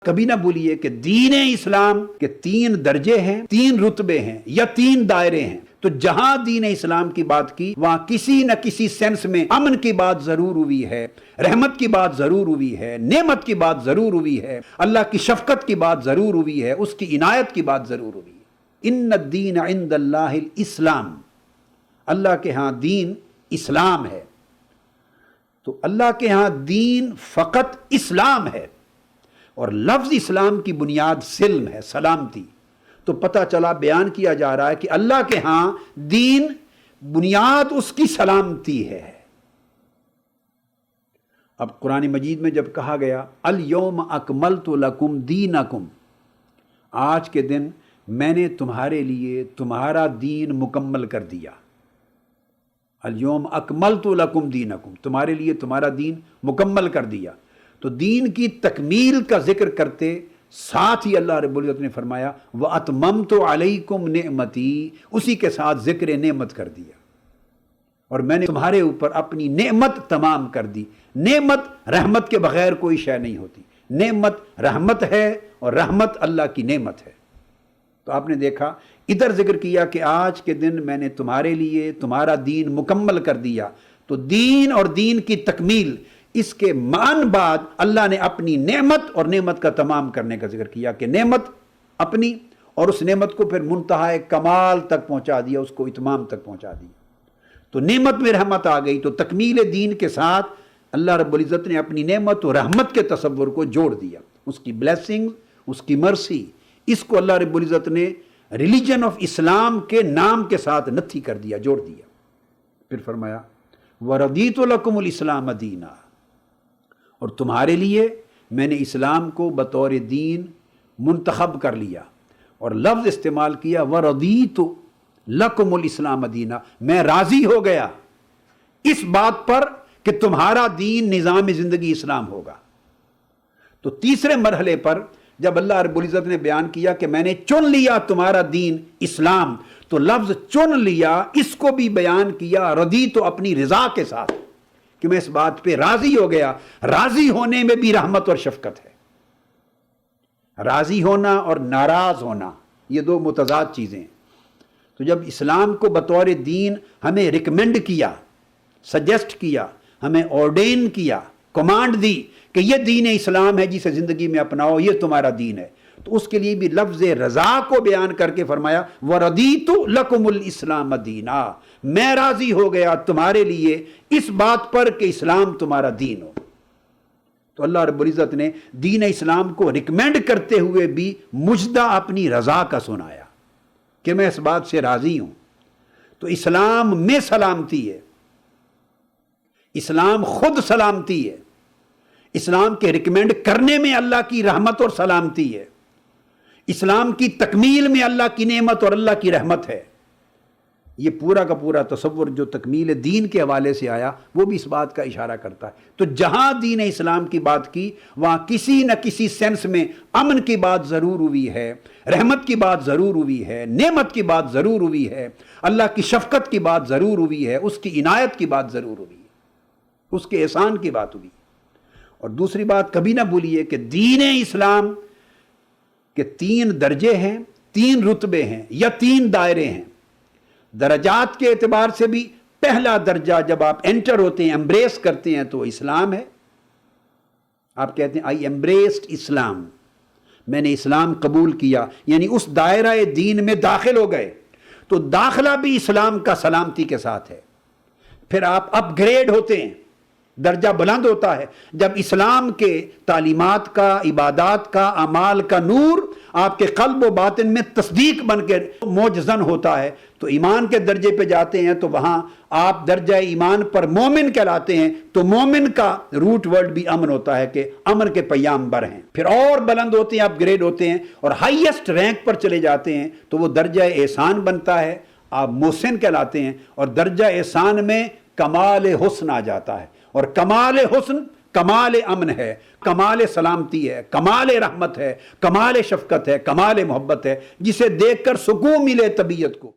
کبھی نہ بھولیے کہ دین اسلام کے 3 درجے ہیں، 3 رتبے ہیں یا 3 دائرے ہیں۔ تو جہاں دین اسلام کی بات کی وہاں کسی نہ کسی سینس میں امن کی بات ضرور ہوئی ہے، رحمت کی بات ضرور ہوئی ہے، نعمت کی بات ضرور ہوئی ہے، اللہ کی شفقت کی بات ضرور ہوئی ہے، اس کی عنایت کی بات ضرور ہوئی ہے۔ ان الدین عند اللہ الاسلام، اللہ کے ہاں دین اسلام ہے۔ تو اللہ کے ہاں دین فقط اسلام ہے، اور لفظ اسلام کی بنیاد سلم ہے، سلامتی۔ تو پتہ چلا، بیان کیا جا رہا ہے کہ اللہ کے ہاں دین بنیاد اس کی سلامتی ہے۔ اب قرآن مجید میں جب کہا گیا الیوم اکملت لکم دینکم، آج کے دن میں نے تمہارے لیے تمہارا دین مکمل کر دیا۔ الیوم اکملت لکم دینکم، تمہارے لیے تمہارا دین مکمل کر دیا۔ تو دین کی تکمیل کا ذکر کرتے ساتھ ہی اللہ رب العزت نے فرمایا وَأَتْمَمْتُ عَلَيْكُمْ نِعْمَتِي، اسی کے ساتھ ذکر نعمت کر دیا، اور میں نے تمہارے اوپر اپنی نعمت تمام کر دی۔ نعمت رحمت کے بغیر کوئی شے نہیں ہوتی، نعمت رحمت ہے اور رحمت اللہ کی نعمت ہے۔ تو آپ نے دیکھا ادھر ذکر کیا کہ آج کے دن میں نے تمہارے لیے تمہارا دین مکمل کر دیا۔ تو دین اور دین کی تکمیل، اس کے مان بعد اللہ نے اپنی نعمت اور نعمت کا تمام کرنے کا ذکر کیا کہ نعمت اپنی، اور اس نعمت کو پھر منتہا کمال تک پہنچا دیا، اس کو اتمام تک پہنچا دیا۔ تو نعمت میں رحمت آ گئی، تو تکمیل دین کے ساتھ اللہ رب العزت نے اپنی نعمت اور رحمت کے تصور کو جوڑ دیا، اس کی بلیسنگ، اس کی مرسی، اس کو اللہ رب العزت نے ریلیجن آف اسلام کے نام کے ساتھ نتھی کر دیا، جوڑ دیا۔ پھر فرمایا وَرَضِيتُ لَكُمُ الْإِسْلَامَ دِينًا، اور تمہارے لیے میں نے اسلام کو بطور دین منتخب کر لیا، اور لفظ استعمال کیا وَرَضِيتُ لَكُمُ الْإِسْلَامَ دِينًا، میں راضی ہو گیا اس بات پر کہ تمہارا دین نظام زندگی اسلام ہوگا۔ تو تیسرے مرحلے پر جب اللہ رب العزت نے بیان کیا کہ میں نے چن لیا تمہارا دین اسلام، تو لفظ چن لیا اس کو بھی بیان کیا رضیت، اپنی رضا کے ساتھ، کہ میں اس بات پہ راضی ہو گیا۔ راضی ہونے میں بھی رحمت اور شفقت ہے۔ راضی ہونا اور ناراض ہونا یہ 2 متضاد چیزیں ہیں۔ تو جب اسلام کو بطور دین ہمیں ریکمینڈ کیا، سجیسٹ کیا، ہمیں آرڈین کیا، کمانڈ دی کہ یہ دین اسلام ہے جسے زندگی میں اپناؤ، یہ تمہارا دین ہے، تو اس کے لیے بھی لفظ رضا کو بیان کر کے فرمایا وَرَضِيتُ لَكُمُ الْإِسْلَامَ دِينًا، میں راضی ہو گیا تمہارے لیے اس بات پر کہ اسلام تمہارا دین ہو۔ تو اللہ رب العزت نے دین اسلام کو ریکمینڈ کرتے ہوئے بھی مجدہ اپنی رضا کا سنایا کہ میں اس بات سے راضی ہوں۔ تو اسلام میں سلامتی ہے، اسلام خود سلامتی ہے، اسلام کے ریکمینڈ کرنے میں اللہ کی رحمت اور سلامتی ہے، اسلام کی تکمیل میں اللہ کی نعمت اور اللہ کی رحمت ہے۔ یہ پورا کا پورا تصور جو تکمیل دین کے حوالے سے آیا وہ بھی اس بات کا اشارہ کرتا ہے۔ تو جہاں دین اسلام کی بات کی وہاں کسی نہ کسی سینس میں امن کی بات ضرور ہوئی ہے، رحمت کی بات ضرور ہوئی ہے، نعمت کی بات ضرور ہوئی ہے، اللہ کی شفقت کی بات ضرور ہوئی ہے، اس کی عنایت کی بات ضرور ہوئی ہے، اس کے احسان کی بات ہوئی۔ اور دوسری بات کبھی نہ بھولیے کہ دین اسلام کے 3 درجے ہیں، 3 رتبے ہیں یا 3 دائرے ہیں۔ درجات کے اعتبار سے بھی پہلا درجہ جب آپ انٹر ہوتے ہیں، امبریس کرتے ہیں، تو اسلام ہے۔ آپ کہتے ہیں آئی ایمبریسڈ اسلام، میں نے اسلام قبول کیا، یعنی اس دائرہ دین میں داخل ہو گئے۔ تو داخلہ بھی اسلام کا سلامتی کے ساتھ ہے۔ پھر آپ اپ گریڈ ہوتے ہیں، درجہ بلند ہوتا ہے جب اسلام کے تعلیمات کا، عبادات کا، اعمال کا نور آپ کے قلب و باطن میں تصدیق بن کے موجزن ہوتا ہے۔ تو ایمان کے درجے پہ جاتے ہیں تو وہاں آپ درجہ ایمان پر مومن کہلاتے ہیں، تو مومن کا روٹ ورڈ بھی امن ہوتا ہے کہ امن کے پیامبر ہیں۔ پھر اور بلند ہوتے ہیں، اپ گریڈ ہوتے ہیں اور ہائیسٹ رینک پر چلے جاتے ہیں، تو وہ درجہ احسان بنتا ہے، آپ محسن کہلاتے ہیں، اور درجہ احسان میں کمال حسن آ جاتا ہے، اور کمال حسن کمال امن ہے، کمال سلامتی ہے، کمال رحمت ہے، کمال شفقت ہے، کمال محبت ہے، جسے دیکھ کر سکون ملے طبیعت کو۔